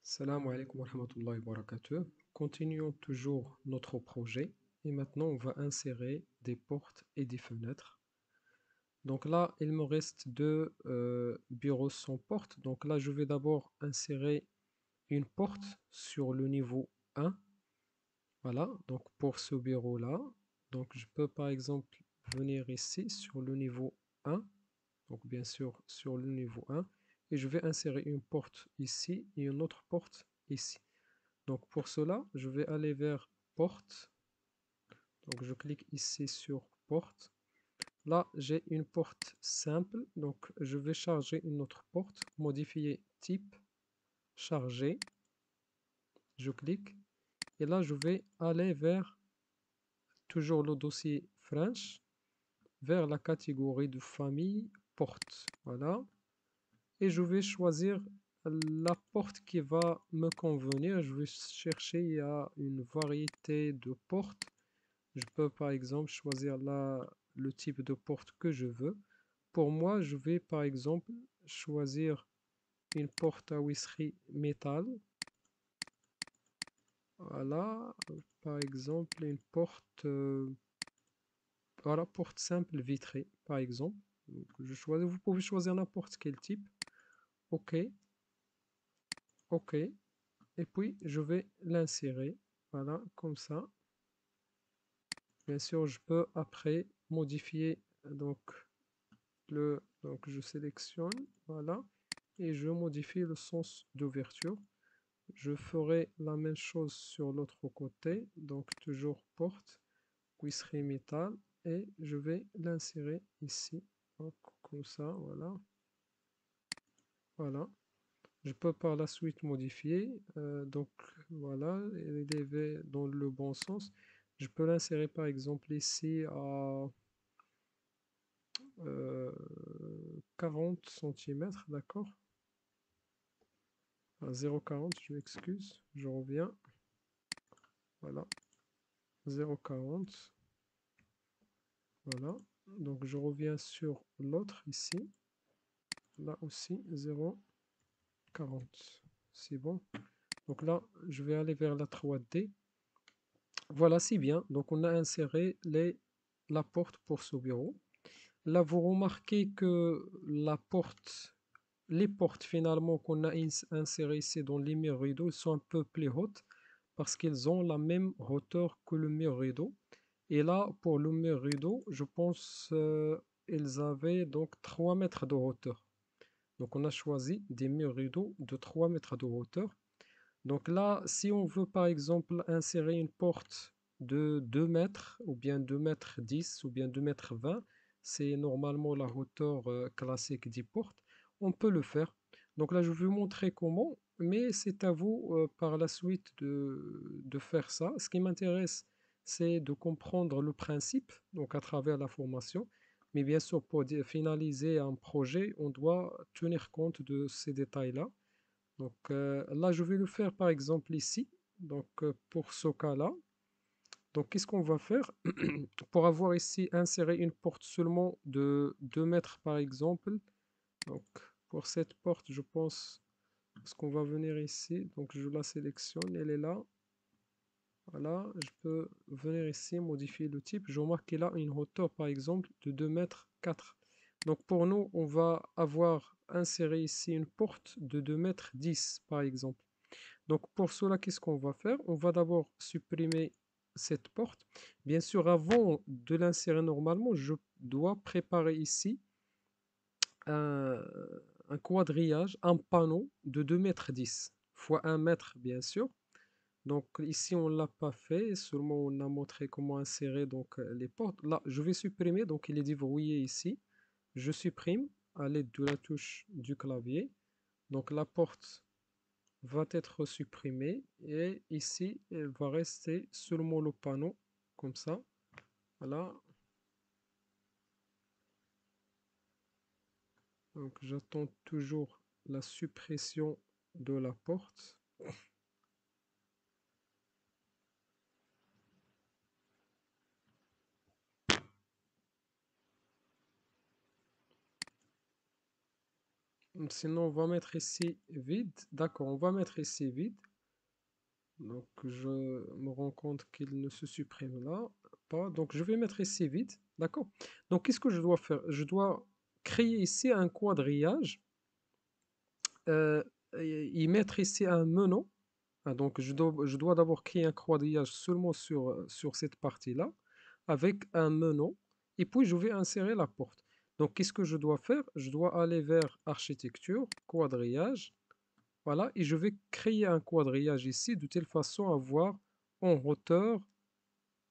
Salam alaikum wa rahmatullahi wa barakatuh. Continuons toujours notre projet et maintenant on va insérer des portes et des fenêtres. Donc là, il me reste deux bureaux sans porte. Donc là, je vais d'abord insérer une porte sur le niveau 1. Voilà, donc pour ce bureau-là, donc je peux par exemple venir ici sur le niveau 1. Donc bien sûr sur le niveau 1 et je vais insérer une porte ici et une autre porte ici. Donc pour cela, je vais aller vers porte. Donc je clique ici sur porte. Là, j'ai une porte simple. Donc je vais charger une autre porte. Modifier type, charger. Je clique. Et là, je vais aller vers toujours le dossier French, vers la catégorie de famille porte. Voilà. Et je vais choisir la porte qui va me convenir. Je vais chercher, il y a une variété de portes. Je peux par exemple choisir le type de porte que je veux. Pour moi, je vais par exemple choisir une porte à visserie métal. Voilà, par exemple une porte, voilà, porte simple vitrée, par exemple. Donc, vous pouvez choisir n'importe quel type. OK, OK. Et puis, je vais l'insérer. Voilà, comme ça. Bien sûr, je peux après modifier donc je sélectionne, voilà, et je modifie le sens d'ouverture. Je ferai la même chose sur l'autre côté, donc toujours porte, cuisserie métal, et je vais l'insérer ici, donc, comme ça, voilà. Voilà. Je peux par la suite modifier, donc voilà, il est dans le bon sens. Je peux l'insérer par exemple ici à 40 cm, d'accord? À 0,40, je m'excuse, je reviens. Voilà, 0,40. Voilà, donc je reviens sur l'autre ici. Là aussi, 0,40. C'est bon. Donc là, je vais aller vers la 3D. Voilà, c'est bien. Donc on a inséré la porte pour ce bureau. Là, vous remarquez que les portes finalement qu'on a insérées ici dans les murs rideaux sont un peu plus hautes parce qu'elles ont la même hauteur que le mur rideau. Et là, pour le mur rideau, je pense ils avaient donc 3 mètres de hauteur. Donc on a choisi des murs rideaux de 3 mètres de hauteur. Donc là, si on veut par exemple insérer une porte de 2 mètres ou bien 2 mètres 10 ou bien 2 mètres 20, c'est normalement la hauteur classique des portes, on peut le faire. Donc là, je vais vous montrer comment, mais c'est à vous par la suite de faire ça. Ce qui m'intéresse, c'est de comprendre le principe, donc à travers la formation. Mais bien sûr, pour finaliser un projet, on doit tenir compte de ces détails-là. Donc là, je vais le faire par exemple ici. Donc pour ce cas-là, donc qu'est-ce qu'on va faire? Pour avoir ici inséré une porte seulement de 2 mètres par exemple. Donc pour cette porte, je pense ce qu'on va venir ici. Donc je la sélectionne, elle est là. Voilà, je peux venir ici, modifier le type. Je remarque qu'il a une hauteur par exemple de 2 mètres 4. Donc pour nous, on va avoir inséré ici une porte de 2 mètres 10 par exemple. Donc pour cela, qu'est-ce qu'on va faire? On va d'abord supprimer cette porte. Bien sûr, avant de l'insérer normalement, je dois préparer ici un, un quadrillage, un panneau de 2 mètres 10 fois 1 mètre, bien sûr. Donc ici, on ne l'a pas fait, seulement on a montré comment insérer donc, les portes. Là, je vais supprimer, donc il est dit verrouillé ici. Je supprime à l'aide de la touche du clavier. Donc la porte va être supprimée et ici, il va rester seulement le panneau, comme ça. Voilà. Donc j'attends toujours la suppression de la porte. Sinon, on va mettre ici vide. D'accord, on va mettre ici vide. Donc, je me rends compte qu'il ne se supprime là pas. Donc, je vais mettre ici vide. D'accord. Donc, qu'est-ce que je dois faire? Je dois créer ici un quadrillage et y mettre ici un menu. Ah, donc, je dois d'abord créer un quadrillage seulement sur cette partie-là avec un menu. Et puis, je vais insérer la porte. Donc, qu'est-ce que je dois faire? Je dois aller vers architecture, quadrillage. Voilà, et je vais créer un quadrillage ici de telle façon à avoir en hauteur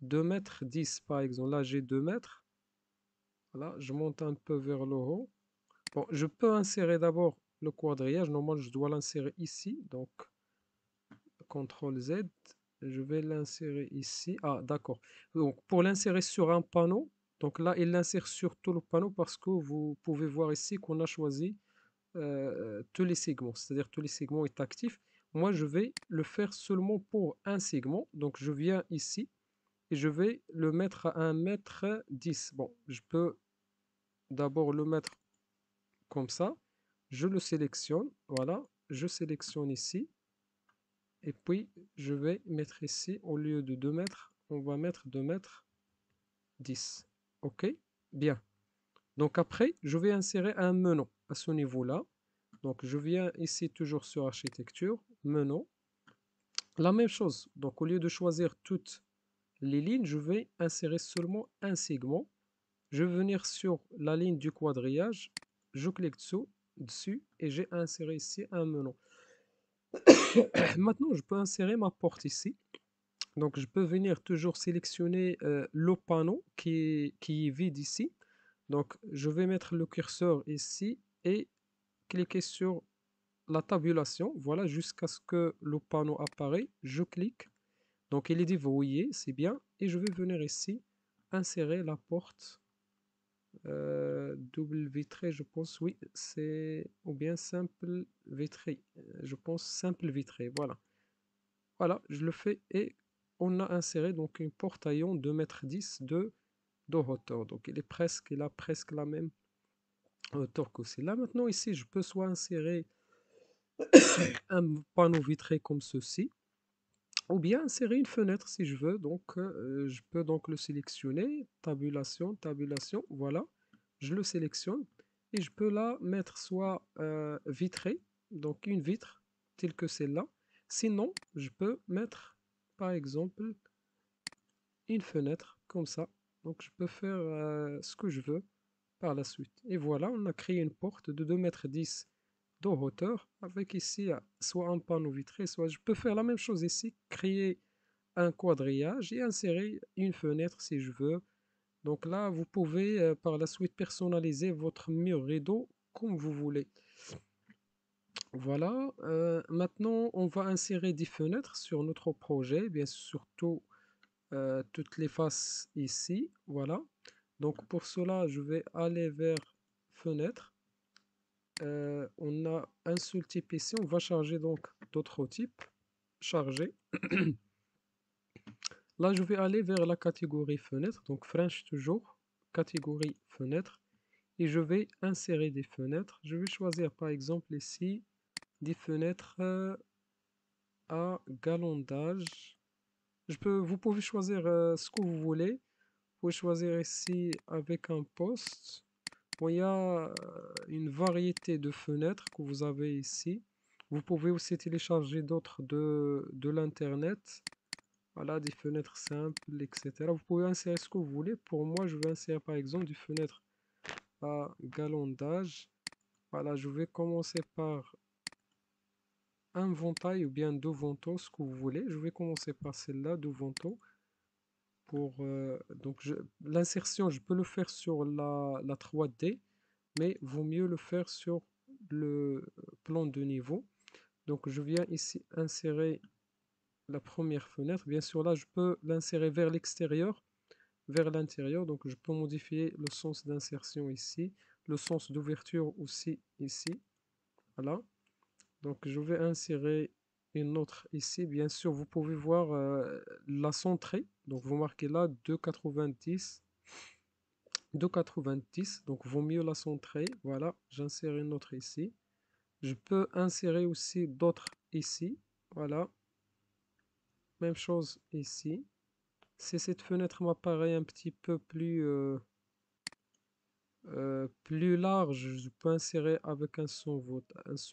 2,10 m par exemple. Là, j'ai 2 mètres. Voilà, je monte un peu vers le haut. Bon, je peux insérer d'abord le quadrillage. Normalement, je dois l'insérer ici. Donc, CTRL Z. Je vais l'insérer ici. Ah, d'accord. Donc, pour l'insérer sur un panneau, donc là, il l'insère sur tout le panneau parce que vous pouvez voir ici qu'on a choisi tous les segments, c'est-à-dire tous les segments est actif. Moi, je vais le faire seulement pour un segment. Donc, je viens ici et je vais le mettre à 1,10 m. Bon, je peux d'abord le mettre comme ça. Je le sélectionne. Voilà, je sélectionne ici. Et puis, je vais mettre ici, au lieu de 2 mètres, on va mettre 2,10 m. OK? Bien. Donc, après, je vais insérer un menu à ce niveau-là. Donc, je viens ici toujours sur architecture, menu. La même chose. Donc, au lieu de choisir toutes les lignes, je vais insérer seulement un segment. Je vais venir sur la ligne du quadrillage. Je clique dessus et j'ai inséré ici un menu. Maintenant, je peux insérer ma porte ici. Donc, je peux venir toujours sélectionner le panneau qui est vide ici. Donc, je vais mettre le curseur ici et cliquer sur la tabulation, voilà, jusqu'à ce que le panneau apparaît. Je clique. Donc, il est déverrouillé, c'est bien. Et je vais venir ici, insérer la porte double vitrée, je pense, oui, c'est, ou bien simple vitrée. Je pense simple vitrée, voilà. Voilà, je le fais et on a inséré donc une porte à ion 2,10 m de hauteur. Donc, il a presque la même hauteur que celle-là. Maintenant, ici, je peux soit insérer un panneau vitré comme ceci, ou bien insérer une fenêtre si je veux. Donc, je peux donc le sélectionner, tabulation, tabulation, voilà. Je le sélectionne et je peux là mettre soit vitré, donc une vitre telle que celle-là. Sinon, je peux mettre par exemple une fenêtre comme ça. Donc, je peux faire ce que je veux par la suite. Et voilà, on a créé une porte de 2,10 m de hauteur avec ici soit un panneau vitré, soit je peux faire la même chose ici, créer un quadrillage et insérer une fenêtre si je veux. Donc là, vous pouvez par la suite personnaliser votre mur rideau comme vous voulez. Voilà, maintenant on va insérer des fenêtres sur notre projet, bien surtout toutes les faces ici. Voilà, donc pour cela, je vais aller vers fenêtre. On a un seul type ici, on va charger donc d'autres types. Charger. Là, je vais aller vers la catégorie fenêtre, donc French toujours, catégorie fenêtre, et je vais insérer des fenêtres. Je vais choisir par exemple ici des fenêtres à galandage. Vous pouvez choisir ce que vous voulez. Vous pouvez choisir ici avec un poste. Bon, il y a une variété de fenêtres que vous avez ici. Vous pouvez aussi télécharger d'autres de l'internet. Voilà, des fenêtres simples, etc. Vous pouvez insérer ce que vous voulez. Pour moi, je vais insérer par exemple des fenêtres à galandage. Voilà, je vais commencer par un ventail ou bien deux vantaux, ce que vous voulez. Je vais commencer par celle-là, deux vantaux. Donc l'insertion, je peux le faire sur la 3D, mais vaut mieux le faire sur le plan de niveau. Donc je viens ici insérer la première fenêtre. Bien sûr, là, je peux l'insérer vers l'extérieur, vers l'intérieur. Donc je peux modifier le sens d'insertion ici, le sens d'ouverture aussi ici. Voilà. Donc je vais insérer une autre ici. Bien sûr, vous pouvez voir la centrée. Donc vous marquez là 2,90. 2,90. Donc vaut mieux la centrer. Voilà, j'insère une autre ici. Je peux insérer aussi d'autres ici. Voilà, même chose ici. Si cette fenêtre m'apparaît un petit peu plus large, je peux insérer avec un seul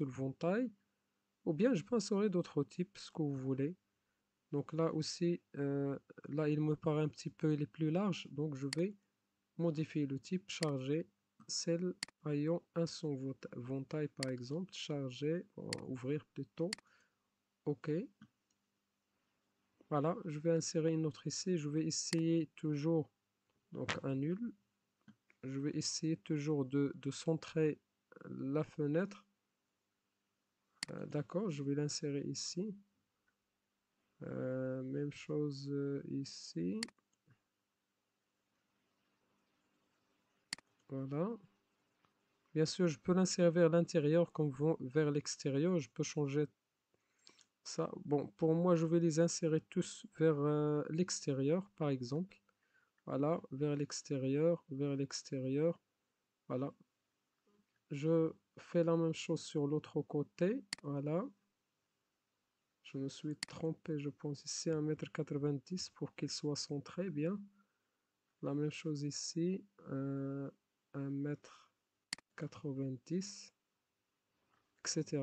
ventail. Ou bien je peux insérer d'autres types, ce que vous voulez. Donc là aussi, là il me paraît un petit peu, il est plus large. Donc je vais modifier le type, charger, celle ayant un seul ventail par exemple. Charger, ouvrir plutôt. OK. Voilà, je vais insérer une autre ici. Je vais essayer toujours, donc un nul. Je vais essayer toujours de centrer la fenêtre. D'accord, je vais l'insérer ici. Même chose ici. Voilà. Bien sûr, je peux l'insérer vers l'intérieur comme vers l'extérieur. Je peux changer ça. Bon, pour moi, je vais les insérer tous vers l'extérieur, par exemple. Voilà, vers l'extérieur, vers l'extérieur. Voilà. Je fais la même chose sur l'autre côté. Voilà. Je me suis trompé, je pense ici 1,90 m pour qu'il soit centré bien. La même chose ici, 1,90 m, etc.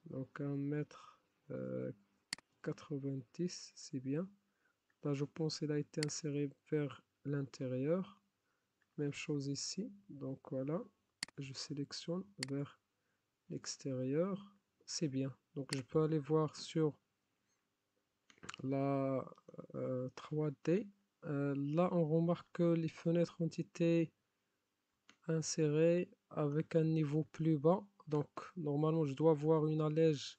Donc 1,90 m, c'est bien. Là, je pense qu'il a été inséré vers l'intérieur. Même chose ici. Donc voilà, je sélectionne vers l'extérieur. C'est bien. Donc je peux aller voir sur la 3D. Là, on remarque que les fenêtres ont été insérées avec un niveau plus bas. Donc normalement, je dois avoir une allège.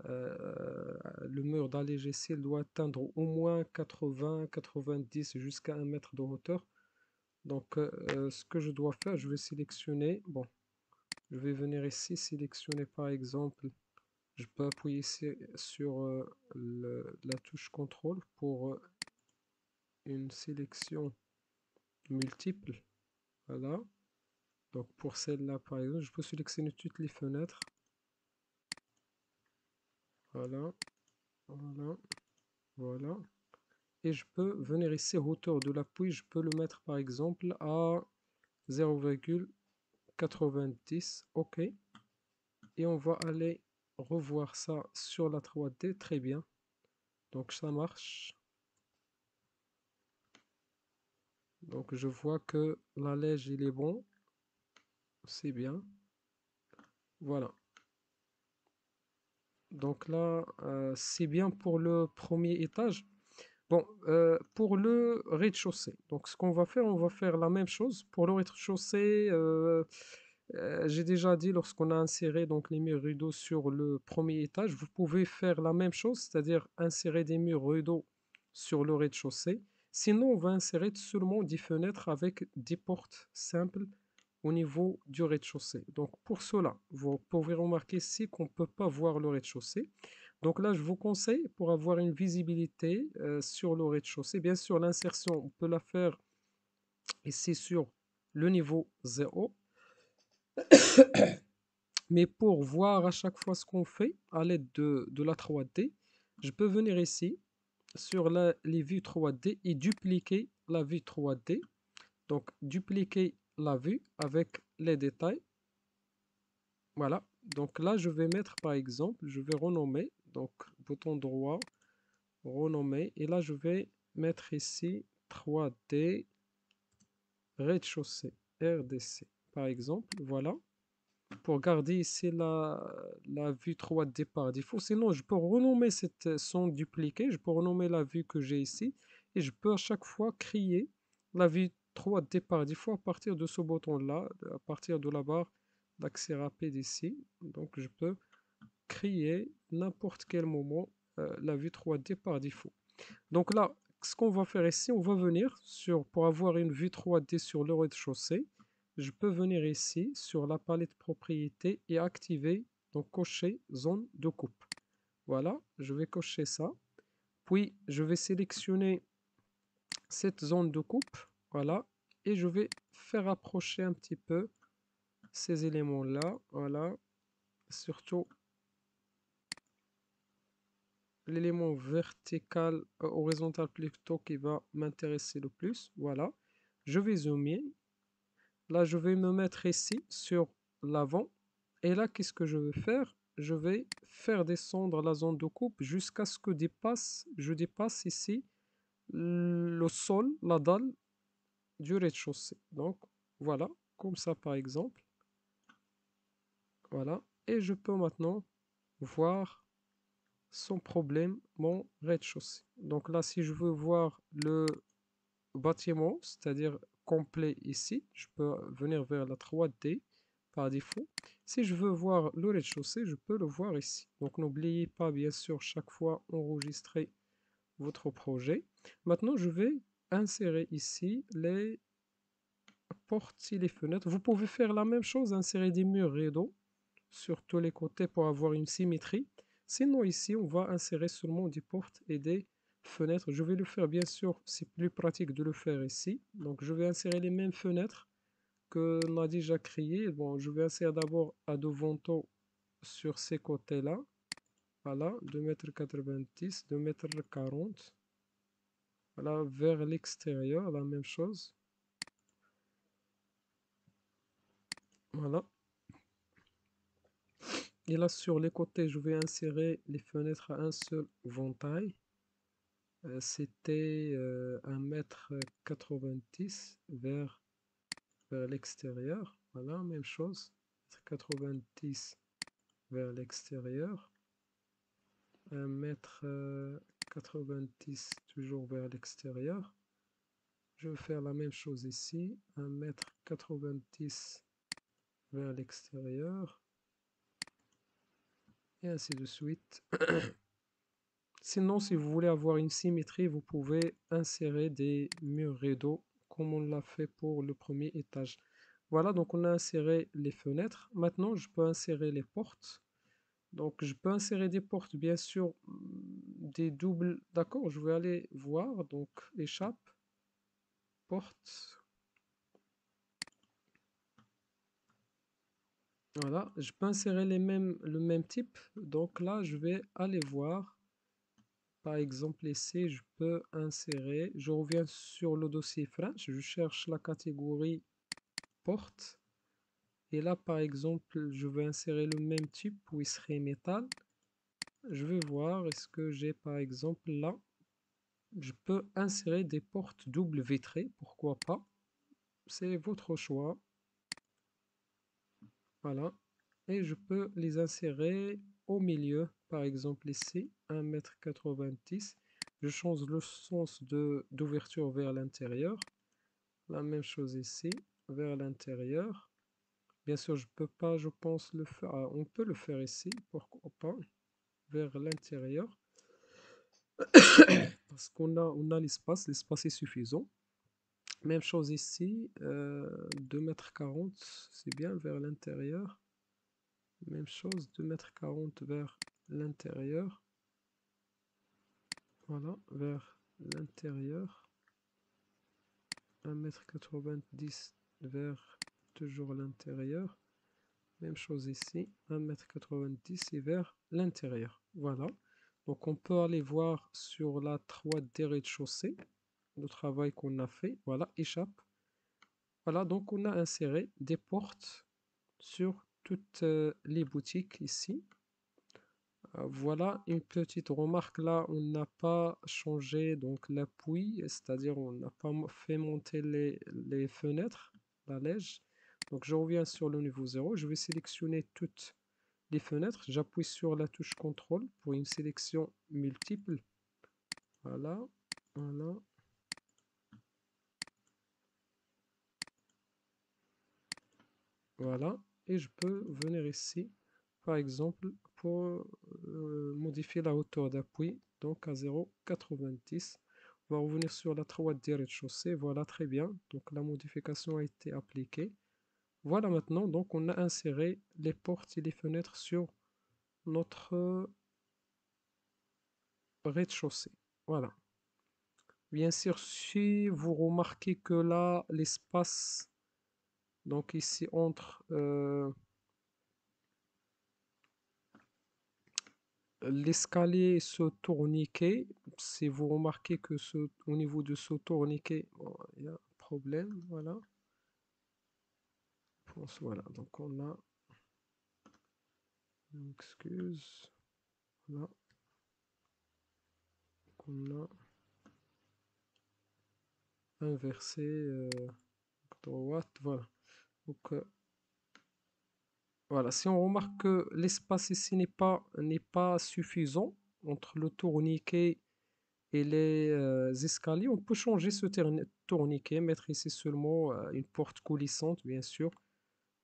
Le mur d'allège ici doit atteindre au moins 80, 90 jusqu'à 1 m de hauteur. Donc ce que je dois faire, je vais sélectionner. Bon, je vais venir ici, sélectionner par exemple. Je peux appuyer ici sur la touche contrôle pour une sélection multiple. Voilà. Donc pour celle-là, par exemple, je peux sélectionner toutes les fenêtres. Voilà. Voilà. Voilà. Et je peux venir ici, hauteur de l'appui, je peux le mettre par exemple à 0,90. OK. Et on va aller revoir ça sur la 3D. Très bien. Donc ça marche. Donc je vois que l'allège il est bon. C'est bien. Voilà. Donc là, c'est bien pour le premier étage. Bon, pour le rez-de-chaussée. Donc ce qu'on va faire, on va faire la même chose. Pour le rez-de-chaussée, j'ai déjà dit lorsqu'on a inséré donc les murs rideaux sur le premier étage, vous pouvez faire la même chose, c'est-à-dire insérer des murs rideaux sur le rez-de-chaussée. Sinon, on va insérer seulement des fenêtres avec des portes simples au niveau du rez-de-chaussée. Donc pour cela, vous pouvez remarquer ici qu'on ne peut pas voir le rez-de-chaussée. Donc là, je vous conseille pour avoir une visibilité sur le rez-de-chaussée. Bien sûr, l'insertion, on peut la faire ici sur le niveau 0. Mais pour voir à chaque fois ce qu'on fait à l'aide de la 3D, je peux venir ici sur les vues 3D et dupliquer la vue 3D. Donc dupliquer la vue avec les détails. Voilà. Donc là, je vais mettre par exemple, je vais renommer. Donc bouton droit, renommer. Et là, je vais mettre ici 3D rez-de-chaussée, RDC. Par exemple, voilà. Pour garder ici la vue 3D par défaut. Sinon, je peux renommer cette son dupliqué. Je peux renommer la vue que j'ai ici. Et je peux à chaque fois créer la vue 3D par défaut à partir de ce bouton-là, à partir de la barre d'accès rapide ici. Donc, je peux créer n'importe quel moment la vue 3D par défaut. Donc là, ce qu'on va faire ici, on va venir pour avoir une vue 3D sur le rez-de-chaussée. Je peux venir ici sur la palette propriétés et activer, donc cocher zone de coupe. Voilà, je vais cocher ça. Puis je vais sélectionner cette zone de coupe. Voilà, et je vais faire approcher un petit peu ces éléments-là, voilà, surtout l'élément vertical, horizontal plutôt qui va m'intéresser le plus, voilà. Je vais zoomer, là je vais me mettre ici sur l'avant, et là qu'est-ce que je vais faire? Je vais faire descendre la zone de coupe jusqu'à ce que je dépasse ici le sol, la dalle du rez-de-chaussée. Donc voilà, comme ça par exemple. Voilà. Et je peux maintenant voir sans problème mon rez-de-chaussée. Donc là, si je veux voir le bâtiment, c'est-à-dire complet ici, je peux venir vers la 3D par défaut. Si je veux voir le rez-de-chaussée, je peux le voir ici. Donc n'oubliez pas, bien sûr, chaque fois enregistrer votre projet. Maintenant, je vais insérer ici les portes et les fenêtres. Vous pouvez faire la même chose, insérer des murs rideaux sur tous les côtés pour avoir une symétrie. Sinon, ici, on va insérer seulement des portes et des fenêtres. Je vais le faire, bien sûr, c'est plus pratique de le faire ici. Donc, je vais insérer les mêmes fenêtres que l'on a déjà créées. Bon, je vais insérer d'abord à deux vantaux sur ces côtés-là. Voilà, 2,90 m, 2,40 m. Voilà, vers l'extérieur, la même chose. Voilà. Et là, sur les côtés, je vais insérer les fenêtres à un seul ventail. C'était 1,90 m vers l'extérieur. Voilà, même chose. 90 vers l'extérieur. 1,90 m toujours vers l'extérieur. Je vais faire la même chose ici. 1,90 m vers l'extérieur. Et ainsi de suite. Sinon, si vous voulez avoir une symétrie, vous pouvez insérer des murs rideaux comme on l'a fait pour le premier étage. Voilà, donc on a inséré les fenêtres. Maintenant, je peux insérer les portes. Donc, je peux insérer des portes, bien sûr, des doubles. D'accord, je vais aller voir. Donc, échappe, porte. Voilà, je peux insérer le même type. Donc là, je vais aller voir. Par exemple, ici, je peux insérer, je reviens sur le dossier French, je cherche la catégorie porte. Et là, par exemple, je vais insérer le même type où il serait métal. Je vais voir, est-ce que j'ai, par exemple, là, je peux insérer des portes double vitrées, pourquoi pas. C'est votre choix. Voilà. Et je peux les insérer au milieu, par exemple ici, 1,90 m. Je change le sens d'ouverture vers l'intérieur. La même chose ici, vers l'intérieur. Bien sûr, je peux pas, je pense, le faire. Ah, on peut le faire ici, pourquoi pas, vers l'intérieur. Parce on a l'espace, l'espace est suffisant. Même chose ici, 2,40 m, c'est bien vers l'intérieur. Même chose, 2,40 m vers l'intérieur. Voilà, vers l'intérieur. 1,90 m vers toujours l'intérieur. Même chose ici, 1,90 m et vers l'intérieur. Voilà. Donc on peut aller voir sur la 3D rez-de-chaussée le travail qu'on a fait. Voilà, échappe. Voilà, donc on a inséré des portes sur toutes les boutiques ici. Voilà une petite remarque là, on n'a pas changé donc l'appui, c'est-à-dire on n'a pas fait monter les fenêtres, la lège. Donc je reviens sur le niveau 0, je vais sélectionner toutes les fenêtres, j'appuie sur la touche contrôle pour une sélection multiple. Voilà, voilà. Voilà, et je peux venir ici, par exemple, pour modifier la hauteur d'appui, donc à 0,90. On va revenir sur la 3D rez-de-chaussée, voilà très bien, donc la modification a été appliquée. Voilà maintenant, donc on a inséré les portes et les fenêtres sur notre rez-de-chaussée. Voilà. Bien sûr, si vous remarquez que là, l'espace Donc ici, entre l'escalier et ce tourniquet, si vous remarquez que au niveau de ce tourniquet, bon, il y a un problème, voilà. Voilà, donc on a, excuse, voilà, on a inversé droite, voilà. Donc voilà, si on remarque que l'espace ici n'est pas suffisant entre le tourniquet et les escaliers, on peut changer ce tourniquet, mettre ici seulement une porte coulissante, bien sûr.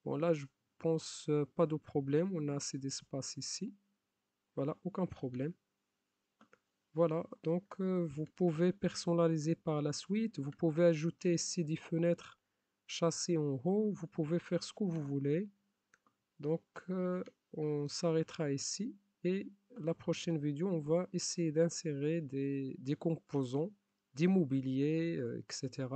Bon, là, je pense pas de problème, on a assez d'espace ici. Voilà, aucun problème. Voilà, donc vous pouvez personnaliser par la suite. Vous pouvez ajouter ici des fenêtres chassées en haut. Vous pouvez faire ce que vous voulez. Donc, on s'arrêtera ici et la prochaine vidéo, on va essayer d'insérer des composants, d'immobilier, etc.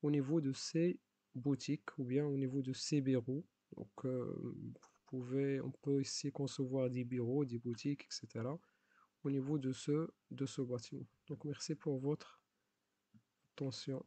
au niveau de ces boutiques ou bien au niveau de ces bureaux. Donc, on peut ici concevoir des bureaux, des boutiques, etc. au niveau de ce bâtiment. Donc, merci pour votre attention.